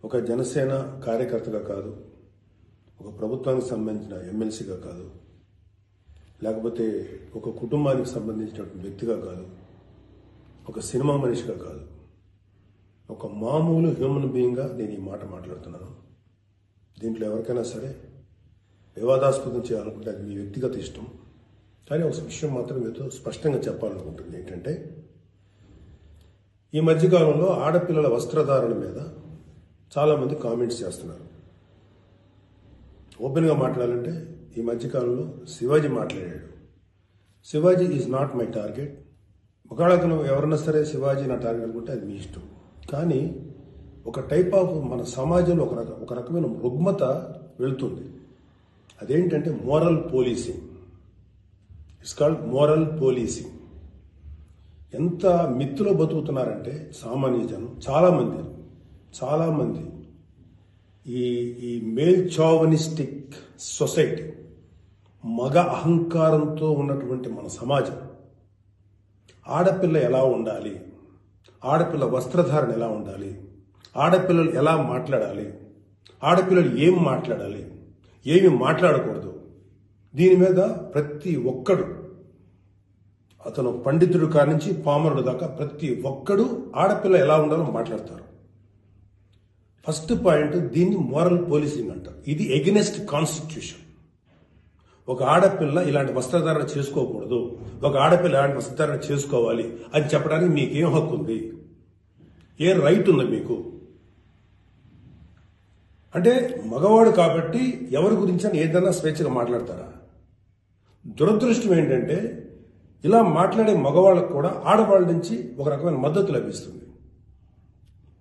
ఒక జనసేన కార్యకర్తగా కాదు, ఒక ప్రభుత్వానికి సంబంధించిన ఎమ్మెల్సీగా కాదు, లేకపోతే ఒక కుటుంబానికి సంబంధించినటువంటి వ్యక్తిగా కాదు, ఒక సినిమా మనిషిగా కాదు, ఒక మామూలు హ్యూమన్ బీయింగ్గా నేను ఈ మాట మాట్లాడుతున్నాను. దీంట్లో ఎవరికైనా సరే వివాదాస్పదం చేయాలనుకుంటే అది మీ వ్యక్తిగత ఇష్టం. కానీ ఒక విషయం మాత్రం మీతో స్పష్టంగా చెప్పాలనుకుంటుంది ఏంటంటే, ఈ మధ్యకాలంలో ఆడపిల్లల వస్త్రధారణ మీద చాలామంది కామెంట్స్ చేస్తున్నారు. ఓపెన్గా మాట్లాడాలంటే ఈ మధ్యకాలంలో శివాజీ మాట్లాడాడు. Shivaji is not my target. ఒకవేళ అతను ఎవరన్నా సరే శివాజీ నా టార్గెట్ అనుకుంటే అది మీ ఇష్టం. కానీ ఒక టైప్ ఆఫ్ మన సమాజంలో ఒక రకమైన రుగ్మత వెళుతుంది. అదేంటంటే moral policing. It's called moral policing. ఎంత మిత్తులో బతుకుతున్నారంటే సామాన్య జనం చాలామంది ఈ మేల్ చావనిస్టిక్ సొసైటీ, మగ అహంకారంతో ఉన్నటువంటి మన సమాజం, ఆడపిల్ల ఎలా ఉండాలి, ఆడపిల్ల వస్త్రధారణ ఎలా ఉండాలి, ఆడపిల్లలు ఎలా మాట్లాడాలి, ఆడపిల్లలు ఏం మాట్లాడాలి, ఏమి మాట్లాడకూడదు, దీని మీద ప్రతి ఒక్కడు, అతను పండితుడు కానించి పామరుడు దాకా ప్రతి ఒక్కడు ఆడపిల్ల ఎలా ఉండాలో మాట్లాడతారు. ఫస్ట్ పాయింట్, దీన్ని మోరల్ పోలీసింగ్ అంటారు. ఇది ఎగెనెస్ట్ కాన్స్టిట్యూషన్. ఒక ఆడపిల్ల ఇలాంటి వస్త్రధారణ చేసుకోకూడదు, ఒక ఆడపిల్ల ఇలాంటి వస్త్రధారణ చేసుకోవాలి అని చెప్పడానికి మీకేం హక్కు ఉంది? ఏ రైట్ ఉంది మీకు? అంటే మగవాడు కాబట్టి ఎవరి గురించి అని ఏదైనా స్వేచ్ఛగా మాట్లాడతారా? దురదృష్టం ఏంటంటే ఇలా మాట్లాడే మగవాళ్ళకు కూడా ఆడవాళ్ళ నుంచి ఒక రకమైన మద్దతు లభిస్తుంది.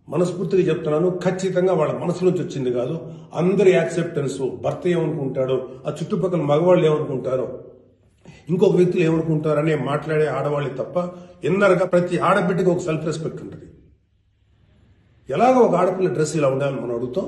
మనస్ఫూర్తిగా చెప్తున్నాను, ఖచ్చితంగా వాళ్ళ మనసు నుంచి వచ్చింది కాదు. అందరి యాక్సెప్టెన్స్, భర్త ఏమనుకుంటాడో, ఆ చుట్టుపక్కల మగవాళ్ళు ఏమనుకుంటారో, ఇంకొక వ్యక్తులు ఏమనుకుంటారో అనే మాట్లాడే ఆడవాళ్ళే తప్ప ఎన్నరగా ప్రతి ఆడబిడ్డకి ఒక సెల్ఫ్ రెస్పెక్ట్ ఉంటుంది. ఎలాగో ఒక ఆడపిల్ల డ్రెస్ ఇలా ఉండాలని మనం అడుగుతాం.